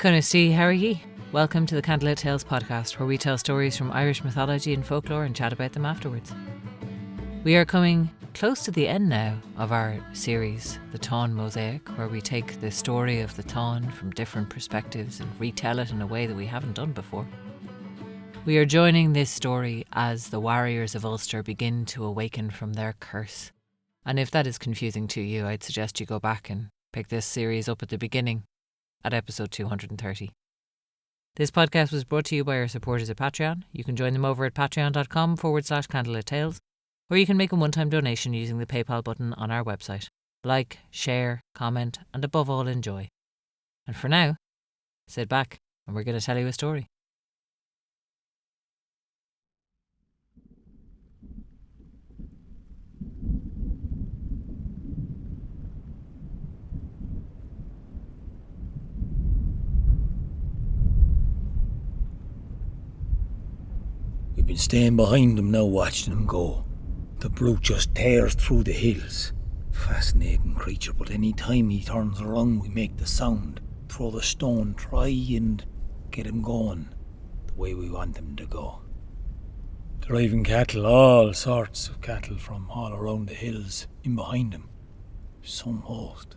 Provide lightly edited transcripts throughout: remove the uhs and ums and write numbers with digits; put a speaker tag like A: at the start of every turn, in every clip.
A: Kunasti, how are ye? Welcome to the Candlelit Tales podcast, where we tell stories from Irish mythology and folklore and chat about them afterwards. We are coming close to the end now of our series, the Táin Mosaic, where we take the story of the Táin from different perspectives and retell it in a way that we haven't done before. We are joining this story as the warriors of Ulster begin to awaken from their curse. And if that is confusing to you, I'd suggest you go back and pick this series up at the beginning, at episode 230. This podcast was brought to you by our supporters at Patreon. You can join them over at patreon.com/Candlelit Tales, or you can make a one-time donation using the PayPal button on our website. Like, share, comment, and above all, enjoy. And for now, sit back and we're going to tell you a story.
B: We've been staying behind them now, watching them go. The brute just tears through the hills. Fascinating creature, but any time he turns around we make the sound. Throw the stone, try and get him going the way we want him to go. Driving cattle, all sorts of cattle from all around the hills, in behind him. Some host.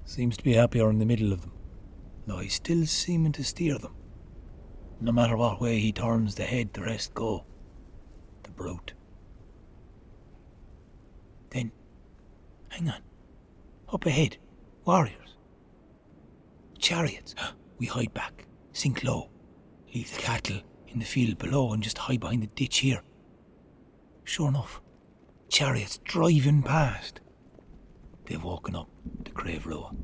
B: Seems to be happier in the middle of them, though he's still seeming to steer them. No matter what way he turns the head, the rest go. The brute. Then, hang on. Up ahead, warriors. Chariots. We hide back, sink low. Leave the cattle in the field below and just hide behind the ditch here. Sure enough, chariots driving past. They've woken up the Crave Rua.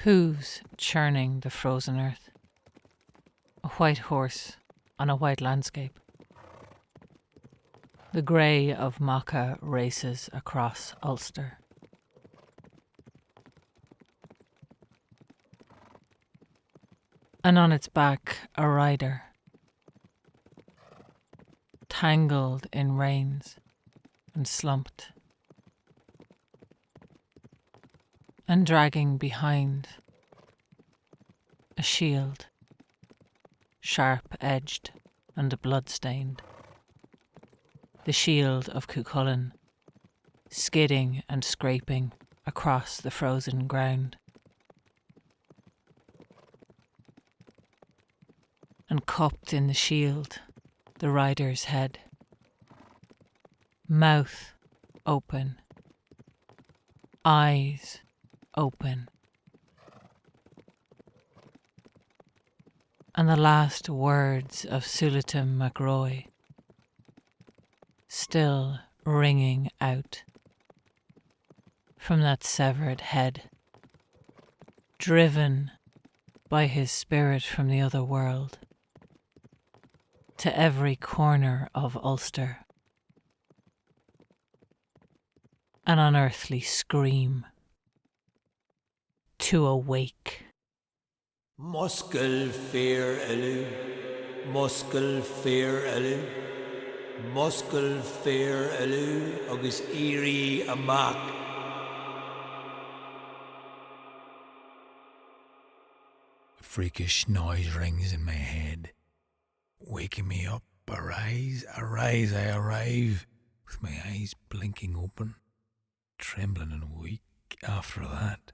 A: Hooves churning the frozen earth. A white horse on a white landscape. The grey of Macha races across Ulster. And on its back a rider, tangled in reins and slumped, and dragging behind a shield, sharp-edged and blood-stained. The shield of Cuchulainn, skidding and scraping across the frozen ground. And cupped in the shield, the rider's head, mouth open, eyes open, and the last words of Sulitim MacRoy still ringing out from that severed head, driven by his spirit from the other world to every corner of Ulster. An unearthly scream to awake.
C: Muskel fear elu, muskel fear elu, muskel fear elu, agus eerie amak.
B: A freakish noise rings in my head, waking me up. Arise, arise, I arrive, with my eyes blinking open, trembling and weak after that.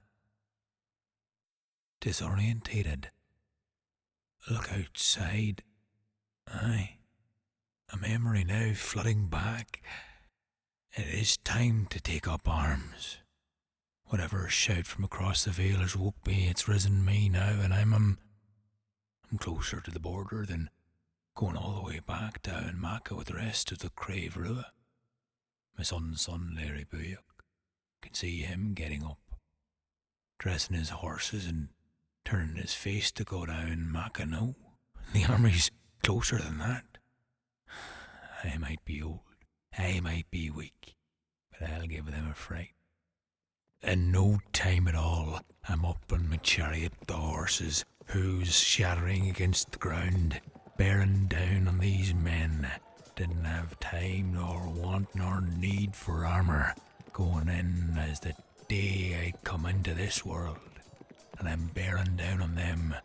B: Disorientated. Look outside. Aye, a memory now flooding back. It is time to take up arms. Whatever shout from across the vale has woke me, it's risen me now, and I'm closer to the border than going all the way back down Macha with the rest of the Crave Rua. My son's son, Larry Buyuk, can see him getting up, dressing his horses and turning his face to go down Macha now. The army's closer than that. I might be old, I might be weak, but I'll give them a fright. In no time at all, I'm up on my chariot, the horses, hooves shattering against the ground, bearing down on these men. Didn't have time nor want nor need for armour, going in as the day I'd come into this world. And I'm bearing down on them,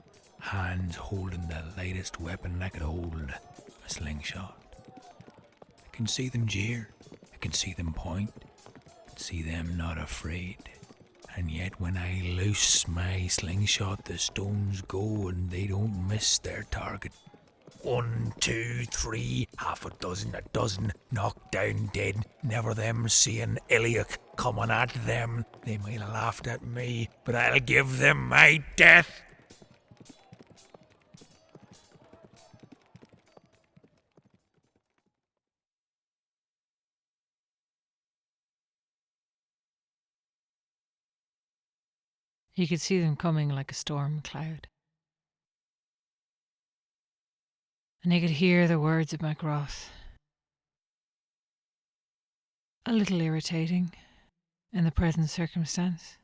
B: hands holding the lightest weapon I could hold, a slingshot. I can see them jeer, I can see them point, I can see them not afraid. And yet when I loose my slingshot, the stones go and they don't miss their target. 1, 2, 3, half a dozen, knocked down dead. Never them seeing Iliac coming at them. They might have laughed at me, but I'll give them my death.
A: He could see them coming like a storm cloud. And he could hear the words of Macroth. A little irritating in the present circumstance.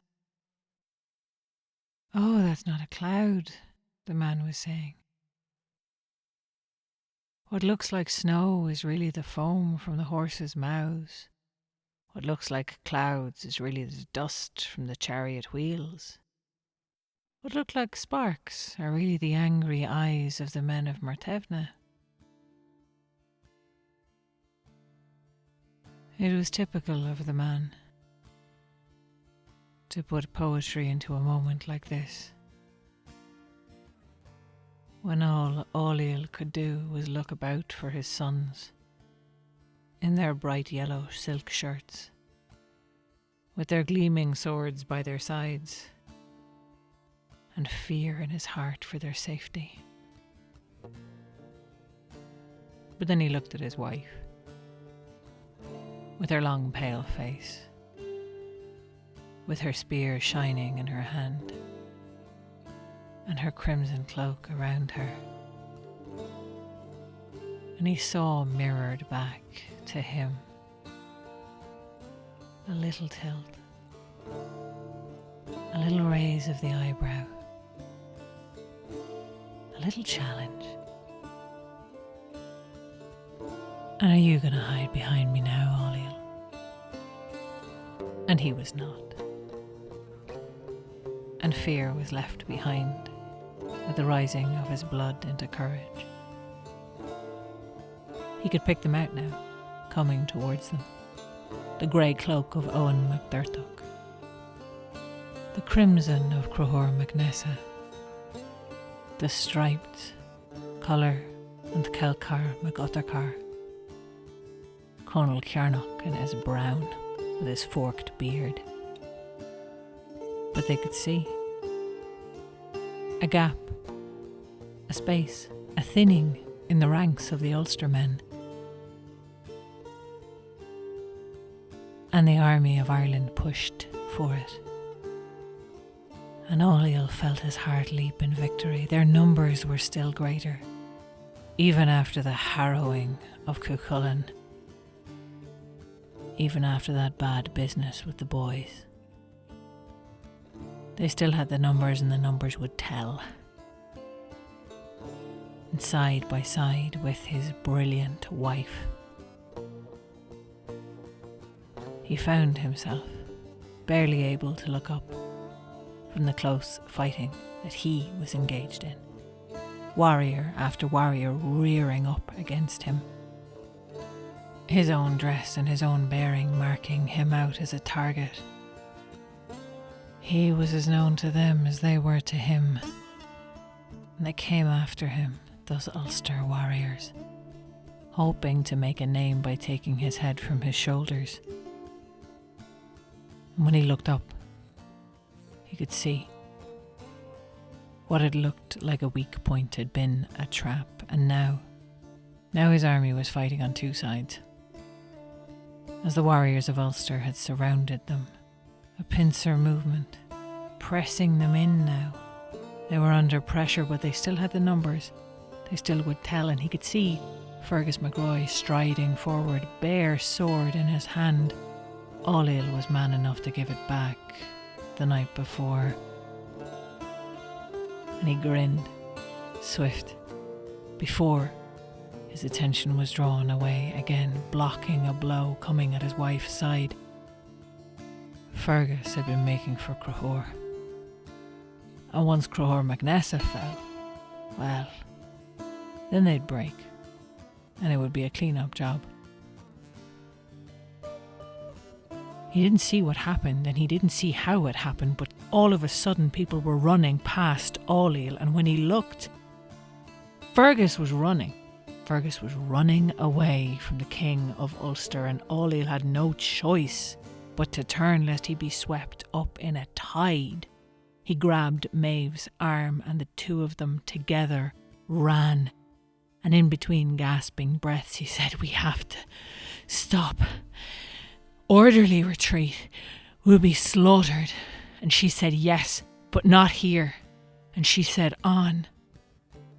A: "Oh, that's not a cloud," the man was saying. "What looks like snow is really the foam from the horses' mouths. What looks like clouds is really the dust from the chariot wheels. What look like sparks are really the angry eyes of the men of Martevna." It was typical of the man to put poetry into a moment like this, when all Ailill could do was look about for his sons in their bright yellow silk shirts, with their gleaming swords by their sides, and fear in his heart for their safety. But then he looked at his wife, with her long pale face, with her spear shining in her hand, and her crimson cloak around her. And he saw mirrored back to him a little tilt, a little raise of the eyebrow, a little challenge. "And are you going to hide behind me now, Ailill?" And he was not. And fear was left behind with the rising of his blood into courage. He could pick them out now, coming towards them. The grey cloak of Owen MacDurtoch, the crimson of Crohor MacNessa, the striped colour and Kelcar MacUttercar, Conal Cearnach in his brown with his forked beard. But they could see a gap, a space, a thinning in the ranks of the Ulstermen. And the army of Ireland pushed for it. And Ailill felt his heart leap in victory. Their numbers were still greater, even after the harrowing of Cuchulainn, even after that bad business with the boys. They still had the numbers, and the numbers would tell. And side by side with his brilliant wife, he found himself barely able to look up from the close fighting that he was engaged in. Warrior after warrior rearing up against him. His own dress and his own bearing marking him out as a target. He was as known to them as they were to him. And they came after him, those Ulster warriors, hoping to make a name by taking his head from his shoulders. And when he looked up, he could see what had looked like a weak point had been a trap, and now his army was fighting on two sides. As the warriors of Ulster had surrounded them, a pincer movement, pressing them in now. They were under pressure, but they still had the numbers. They still would tell, and he could see Fergus McRoy striding forward, bare sword in his hand, Ailill was man enough to give it back the night before. And he grinned, swift, before his attention was drawn away again, blocking a blow coming at his wife's side. Fergus had been making for Crahor. And once Crahor MacNessa fell, well, then they'd break, and it would be a clean-up job. He didn't see what happened, and he didn't see how it happened, but all of a sudden people were running past Ailill, and when he looked, Fergus was running. Fergus was running away from the King of Ulster, and Ailill had no choice but to turn lest he be swept up in a tide. He grabbed Maeve's arm, and the two of them together ran. And in between gasping breaths he said, "We have to stop. Orderly retreat. We'll be slaughtered." And she said, "Yes, but not here." And she said, "On.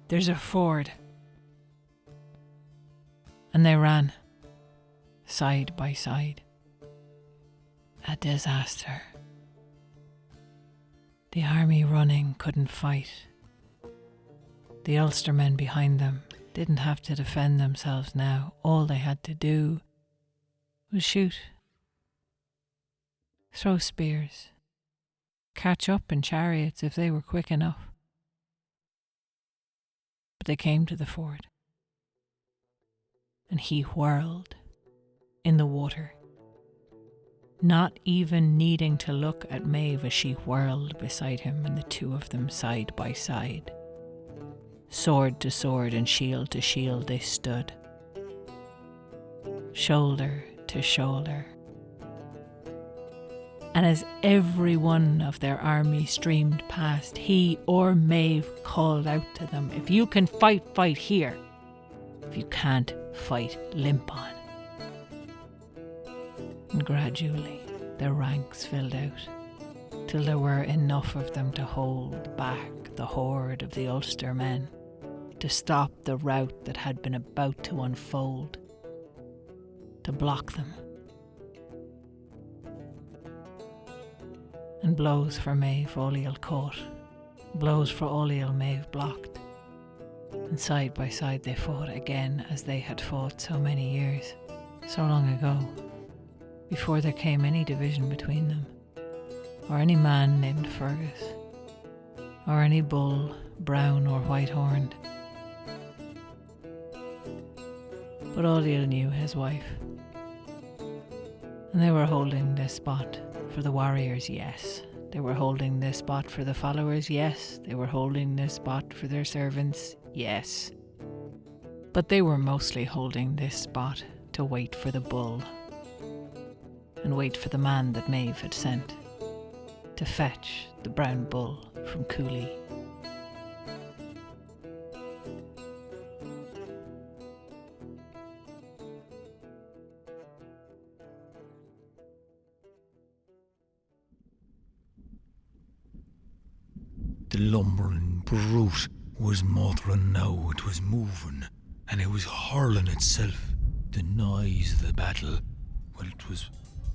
A: There's a ford." And they ran, side by side. A disaster. The army running couldn't fight. The Ulstermen behind them didn't have to defend themselves now. All they had to do was shoot, throw spears, catch up in chariots if they were quick enough. But they came to the ford, and he whirled in the water, not even needing to look at Maeve as she whirled beside him, and the two of them side by side. Sword to sword and shield to shield they stood, shoulder to shoulder. And as every one of their army streamed past, he or Maeve called out to them, "If you can fight, fight here. If you can't fight, limp on." And gradually their ranks filled out, till there were enough of them to hold back the horde of the Ulster men, to stop the rout that had been about to unfold, to block them. And blows for Maeve Ailill caught, blows for Ailill Maeve blocked, and side by side they fought again as they had fought so many years, so long ago, before there came any division between them, or any man named Fergus, or any bull, brown or white-horned. But Ailill knew his wife, and they were holding this spot for the warriors, yes. They were holding this spot for the followers, yes. They were holding this spot for their servants, yes. But they were mostly holding this spot to wait for the bull, and wait for the man that Maeve had sent to fetch the brown bull from Cooley.
B: The lumbering brute was mothering now. It was moving, and it was hurling itself to noise the battle. Well, it was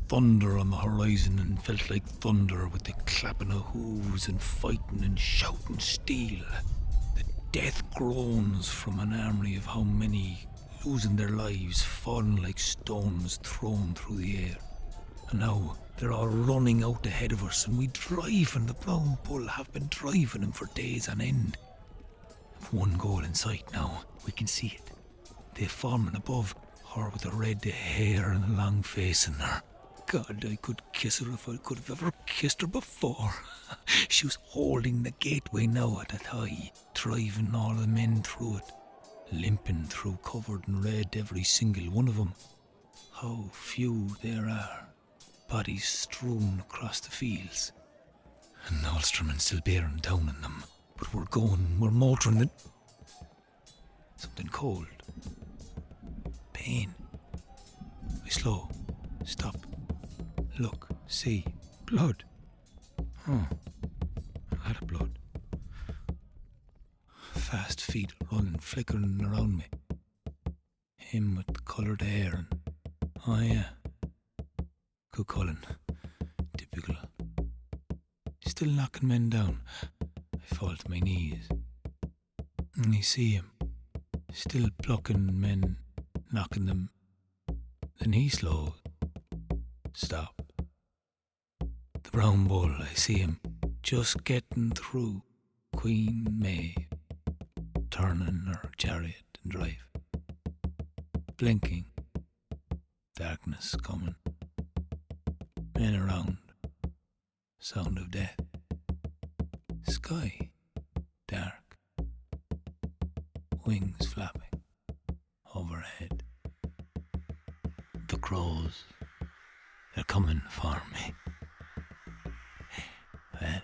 B: thunder on the horizon and felt like thunder, with the clapping of hooves and fighting and shouting steel. The death groans from an army of how many losing their lives, falling like stones thrown through the air. And now they're all running out ahead of us, and we drive, and the brown bull have been driving him for days on end. One goal in sight now, we can see it. They're forming above her with the red hair and the long face in her. God, I could kiss her if I could have ever kissed her before. She was holding the gateway now at a thigh, driving all the men through it, limping through covered in red, every single one of them. How few there are, bodies strewn across the fields, and the Ulstermen still bearing down on them. But we're motoring it. Something cold. Pain. We slow. Stop. Look. See. Blood. A lot of blood. Fast feet running, flickering around me. Him with the coloured hair and... Oh yeah. Cullen. Typical. Still knocking men down. I fall to my knees. And I see him. Still plucking men, knocking them. Then he slow. Stop. The brown bull, I see him just getting through Queen May, turning her chariot and drive. Blinking. Darkness coming. Men around. Sound of death. Sky. Dark. Wings flapping. Overhead. The crows. They're coming for me. Well,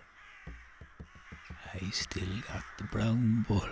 B: I still got the brown bull.